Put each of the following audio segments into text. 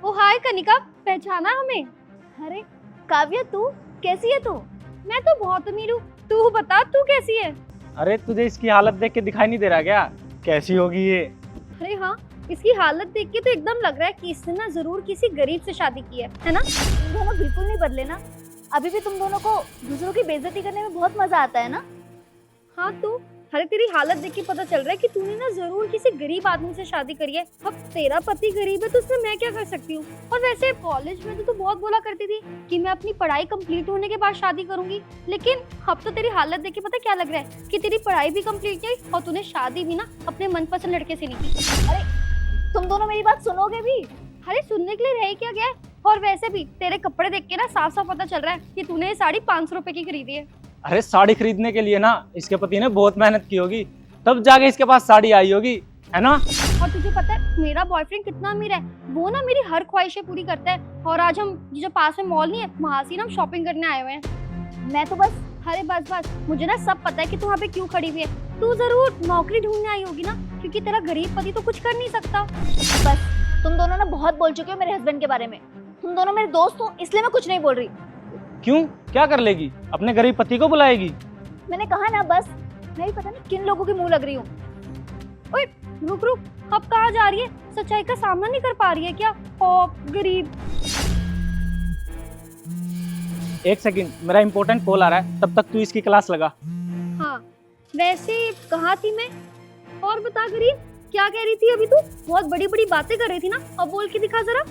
ओ हाय कनिका, पहचाना हमें? अरे काव्या, तू कैसी है? तू मैं तो बहुत अमीर हूँ, तू बता तू कैसी है? अरे तुझे इसकी हालत देख के दिखाई नहीं दे रहा क्या? कैसी होगी ये? अरे हाँ, इसकी हालत देख के तो एकदम लग रहा है कि इसने ना जरूर किसी गरीब से शादी की है ना? तुम दोनों बिल्कुल नहीं बदले ना। अभी भी तुम दोनों को दूसरों की बेइज्जती करने में बहुत मजा आता है ना। हाँ तो अरे तेरी हालत देख के पता चल रहा है कि तूने ना जरूर किसी गरीब आदमी से शादी करी है। अब तेरा पति गरीब है तो उसमें मैं क्या कर सकती हूँ? और वैसे कॉलेज में तो तू बहुत बोला करती थी कि मैं अपनी पढ़ाई कंप्लीट होने के बाद शादी करूंगी, लेकिन अब तो तेरी हालत देख के पता क्या लग रहा है कि तेरी पढ़ाई भी कंप्लीट नहीं और तूने शादी भी ना अपने मनपसंद लड़के से नहीं की। अरे तुम दोनों मेरी बात सुनोगे भी? अरे सुनने के लिए रह क्या गया है? और वैसे भी तेरे कपड़े देख के ना साफ साफ पता चल रहा है कि तूने ये साड़ी 500 रुपए की खरीदी है। अरे साड़ी खरीदने के लिए ना इसके पति ने बहुत मेहनत की होगी, तब जाके इसके पास साड़ी आई होगी, है ना? और तुझे पता है मेरा बॉयफ्रेंड कितना अमीर है? वो ना मेरी हर ख्वाहिशें पूरी करता है। और आज हम जो पास में मॉल नहीं है वहां से हम शॉपिंग करने आए हुए हैं। मैं तो बस अरे बस मुझे ना सब पता है कि तू वहाँ पे क्यों खड़ी हुई है। तू जरूर नौकरी ढूंढने आई होगी ना, क्योंकि तेरा गरीब पति तो कुछ कर नहीं सकता। बस तुम दोनों ना बहुत बोल चुके हो मेरे हस्बैंड के बारे में। तुम दोनों मेरे दोस्त हो इसलिए मैं कुछ नहीं बोल रही। क्यों, क्या कर लेगी? अपने गरीब पति को बुलाएगी? मैंने कहा ना, बस मैं भी पता नहीं किन लोगों की मुंह लग रही हूँ। ओए रुक रुक, अब कहाँ जा रही है? सच्चाई का सामना नहीं कर पा रही है क्या? ओ गरीब। एक सेकंड, मेरा इंपॉर्टेंट कॉल आ रहा है, तब तक तू इसकी क्लास लगा। हाँ वैसे कहाँ थी मैं? और बता गरीब, क्या कह रही थी अभी तू? बहुत बड़ी बड़ी बातें कर रही थी ना, अब बोल के दिखा जरा।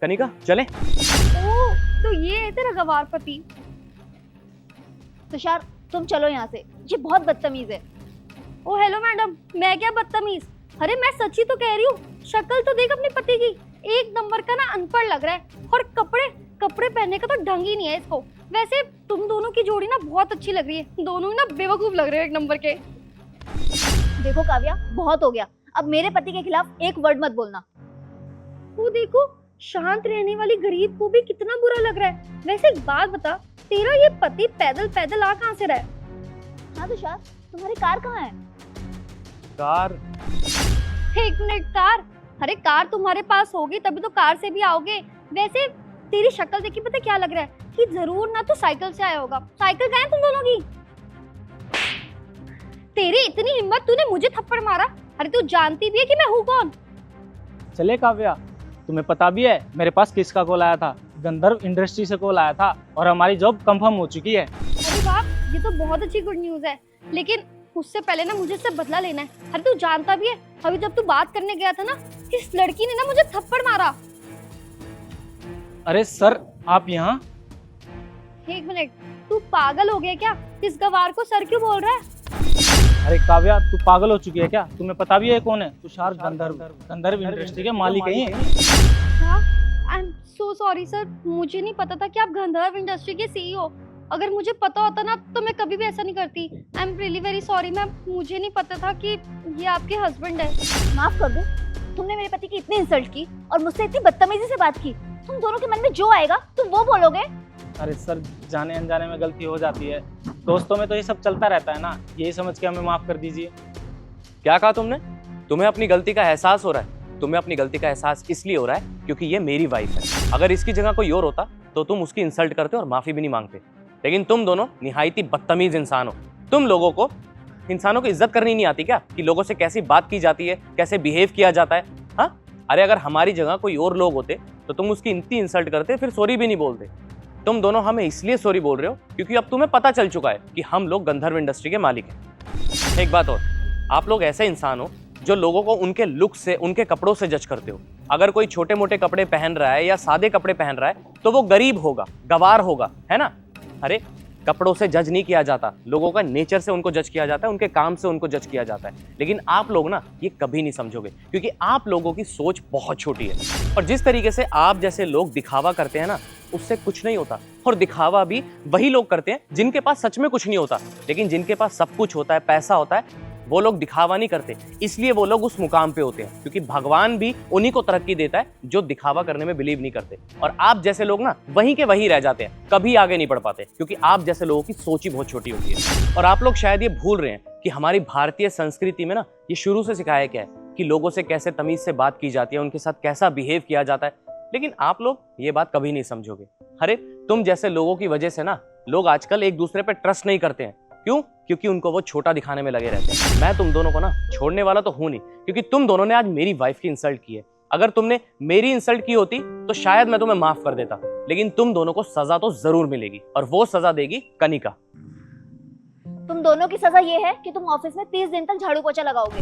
कनिका चले। ओ तो ये है तेरा गवार पति। तुषार तुम चलो यहाँ से, ये बहुत बदतमीज है। ओ हेलो मैडम, मैं क्या बदतमीज? अरे मैं सच्ची तो कह रही हूँ, शक्ल तो देख अपने पति की, एक नंबर का ना अनपढ़ लग रहा है। और कपड़े पहनने का तो ढंग ही नहीं है इसको। वैसे तुम दोनों की जोड़ी ना बहुत अच्छी लग रही है, दोनों ही ना बेवकूफ लग रहे हो एक नंबर के। देखो काव्या, बहुत हो गया, अब मेरे पति के खिलाफ एक वर्ड मत बोलना। वो देखो, शांत रहने वाली गरीब को भी कितना बुरा लग रहा है। वैसे एक बात बता, तेरा ये पति पैदल पैदल आ कहाँ से रहा है? हाँ तुषार, तुम्हारी कार कहाँ है? कार? एक मिनट, कार? अरे कार तुम्हारे पास होगी तभी तो कार से भी आओगे। वैसे तेरी शक्ल देख के पता क्या लग रहा है कि जरूर ना तो साइकिल से आया होगा। साइकिल कहाँ है तुम दोनों की? तेरी इतनी हिम्मत, तूने मुझे थप्पड़ मारा? अरे तू जानती भी है कि मैं हूँ कौन? चले काव्या, तुम्हें पता भी है मेरे पास किसका कॉल आया था? गंधर्व इंडस्ट्री से कॉल आया था और हमारी जॉब कंफर्म हो चुकी है। अरे वाह, ये तो बहुत अच्छी गुड न्यूज है, लेकिन उससे पहले ना मुझे इससे बदला लेना है। अरे तू जानता भी है, अभी जब तू बात करने गया था ना, इस लड़की ने ना मुझे थप्पड़ मारा। अरे सर, आप यहाँ? एक मिनट, तू पागल हो गया क्या? इस गवार को सर क्यों बोल रहा है? अरे काव्या, तू पागल हो चुकी है क्या? तुम्हें पता भी है कौन है? तुषार गंधर्व इंडस्ट्री के मालिक ही हैं। हाँ, I am so sorry sir, मुझे नहीं पता था कि आप गंधर्व इंडस्ट्री के सीईओ। अगर मुझे पता होता ना तो मैं कभी भी ऐसा नहीं करती। I am really very sorry ma'am, मुझे नहीं पता था कि ये आपके हस्बैंड है। माफ कर दो, तुमने मेरे पति की इतनी इंसल्ट की और मुझसे इतनी बदतमीजी से बात की। तुम दोनों के मन में जो आएगा तुम वो बोलोगे। अरे सर, जाने अनजाने में गलती हो जाती है, दोस्तों में तो ये सब चलता रहता है ना, यही समझ के हमें माफ कर दीजिए। क्या कहा तुमने? तुम्हें अपनी गलती का एहसास हो रहा है? तुम्हें अपनी गलती का एहसास इसलिए हो रहा है क्योंकि ये मेरी वाइफ है। अगर इसकी जगह कोई और होता तो तुम उसकी इंसल्ट करते और माफी भी नहीं मांगते। लेकिन तुम दोनों निहायती बदतमीज इंसान हो। तुम लोगों को इंसानों की इज्जत करनी नहीं आती क्या? कि लोगों से कैसी बात की जाती है, कैसे बिहेव किया जाता है? हाँ, अरे अगर हमारी जगह कोई और लोग होते तो तुम उसकी इतनी इंसल्ट करते, फिर सॉरी भी नहीं बोलते। तुम दोनों हमें इसलिए सॉरी बोल रहे हो क्योंकि अब तुम्हें पता चल चुका है कि हम लोग गंधर्व इंडस्ट्री के मालिक हैं। एक बात और, आप लोग ऐसे इंसान हो जो लोगों को उनके लुक से, उनके कपड़ों से जज करते हो। अगर कोई छोटे मोटे कपड़े पहन रहा है या सादे कपड़े पहन रहा है तो वो गरीब होगा, गवार होगा, है ना? अरे कपड़ों से जज नहीं किया जाता, लोगों का नेचर से उनको जज किया जाता है, उनके काम से उनको जज किया जाता है। लेकिन आप लोग ना ये कभी नहीं समझोगे क्योंकि आप लोगों की सोच बहुत छोटी है। और जिस तरीके से आप जैसे लोग दिखावा करते हैं ना, उससे कुछ नहीं होता। और दिखावा भी वही लोग करते हैं जिनके पास सच में कुछ नहीं होता। लेकिन जिनके पास सब कुछ होता है, पैसा होता है, वो लोग दिखावा नहीं करते, इसलिए वो लोग उस मुकाम पे होते हैं। क्योंकि भगवान भी उन्हीं को तरक्की देता है जो दिखावा करने में बिलीव नहीं करते। और आप जैसे लोग ना वहीं के वहीं रह जाते हैं, कभी आगे नहीं बढ़ पाते, क्योंकि आप जैसे लोगों की सोच ही बहुत छोटी होती है। और आप लोग शायद ये भूल रहे हैं कि हमारी भारतीय संस्कृति में ना ये शुरू से सिखाया क्या है कि लोगों से कैसे तमीज से बात की जाती है, उनके साथ कैसा बिहेव किया जाता है, लेकिन आप लोग ये बात कभी नहीं समझोगे। अरे तुम जैसे लोगों की वजह से ना लोग आजकल एक दूसरे पे ट्रस्ट नहीं करते हैं। क्यों? क्योंकि उनको वो छोटा दिखाने में लगे रहते हैं। मैं तुम दोनों को ना छोड़ने वाला तो हूं नहीं, क्योंकि तुम दोनों ने आज मेरी वाइफ की इंसल्ट की है। अगर तुमने मेरी इंसल्ट की होती तो शायद मैं तुम्हें माफ कर देता, लेकिन तुम दोनों को सजा तो जरूर मिलेगी, और वो सजा देगी कनिका। तुम दोनों की सजा ये है कि तुम ऑफिस में 30 दिन तक झाड़ू पोछा लगाओगे।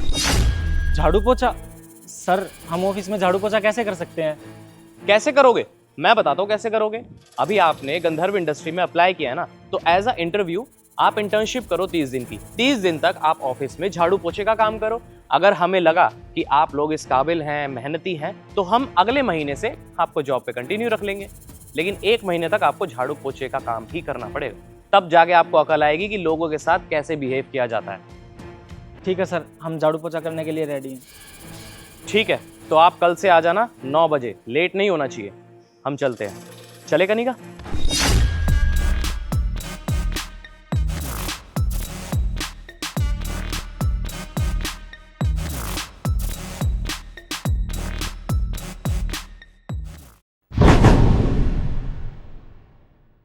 झाड़ू पोछा? सर हम ऑफिस में झाड़ू पोछा कैसे कर सकते हैं? कैसे करोगे? मैं बताता हूँ कैसे करोगे। अभी आपने गंधर्व इंडस्ट्री में अप्लाई किया है ना, तो एज अ इंटरव्यू आप इंटर्नशिप करो 30 दिन की। 30 दिन तक आप ऑफिस में झाड़ू पोछे का काम करो। अगर हमें लगा कि आप लोग इस काबिल हैं, मेहनती हैं, तो हम अगले महीने से आपको जॉब पे कंटिन्यू रख लेंगे। लेकिन 1 महीने तक आपको झाड़ू पोछे का काम ही करना पड़ेगा, तब जाके आपको अकल आएगी कि लोगों के साथ कैसे बिहेव किया जाता है। ठीक है सर, हम झाड़ू पोछा करने के लिए रेडी हैं। ठीक है, तो आप कल से आ जाना 9 बजे, लेट नहीं होना चाहिए। हम चलते हैं। चले कनिका?